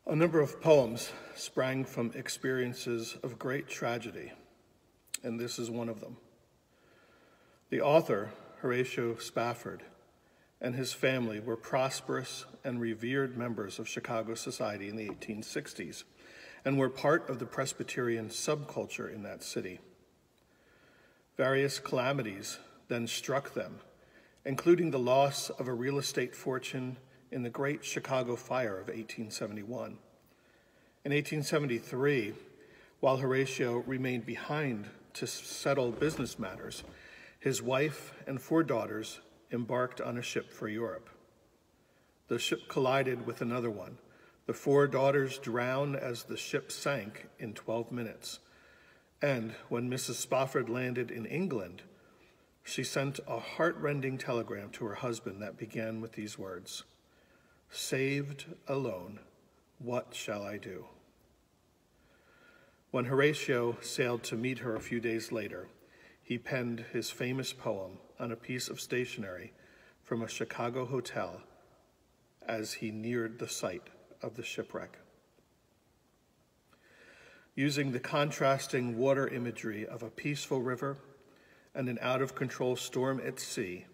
A number of poems sprang from experiences of great tragedy, and this is one of them. The author, Horatio Spafford, and his family were prosperous and revered members of Chicago society in the 1860s and were part of the Presbyterian subculture in that city. Various calamities then struck them, including the loss of a real estate fortune in the Great Chicago Fire of 1871. In 1873, while Horatio remained behind to settle business matters, his wife and 4 daughters embarked on a ship for Europe. The ship collided with another one. The 4 daughters drowned as the ship sank in 12 minutes. And when Mrs. Spofford landed in England, she sent a heart-rending telegram to her husband that began with these words, "Saved alone, what shall I do?" When Horatio sailed to meet her a few days later, he penned his famous poem on a piece of stationery from a Chicago hotel as he neared the site of the shipwreck. Using the contrasting water imagery of a peaceful river and an out-of-control storm at sea,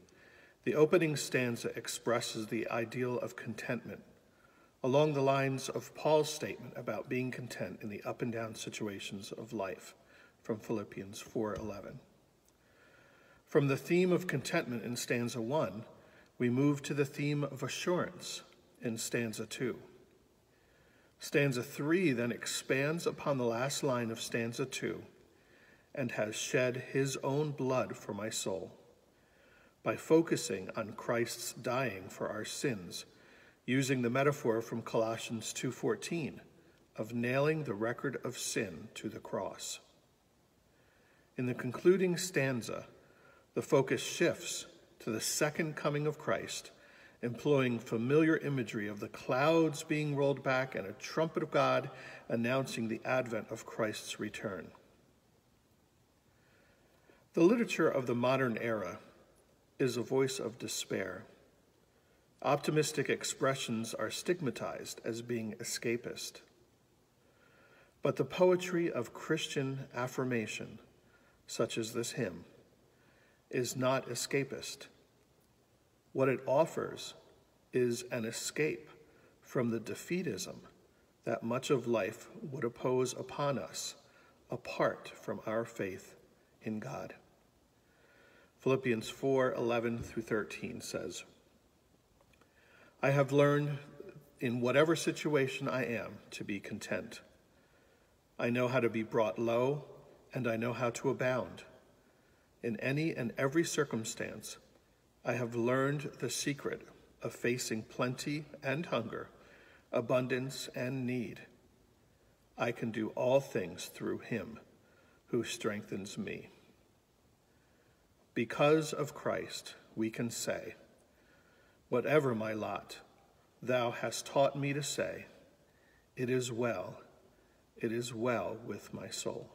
the opening stanza expresses the ideal of contentment, along the lines of Paul's statement about being content in the up and down situations of life from Philippians 4:11. From the theme of contentment in stanza 1, we move to the theme of assurance in stanza 2. Stanza 3 then expands upon the last line of stanza 2 and has shed his own blood for my soul. By focusing on Christ's dying for our sins, using the metaphor from Colossians 2:14 of nailing the record of sin to the cross. In the concluding stanza, the focus shifts to the second coming of Christ, employing familiar imagery of the clouds being rolled back and a trumpet of God announcing the advent of Christ's return. The literature of the modern era is a voice of despair. Optimistic expressions are stigmatized as being escapist. But the poetry of Christian affirmation, such as this hymn, is not escapist. What it offers is an escape from the defeatism that much of life would oppose upon us apart from our faith in God. Philippians 4:11 through 13 says, "I have learned in whatever situation I am to be content. I know how to be brought low, and I know how to abound. In any and every circumstance, I have learned the secret of facing plenty and hunger, abundance and need. I can do all things through him who strengthens me." Because of Christ, we can say, "Whatever my lot, thou hast taught me to say, it is well with my soul."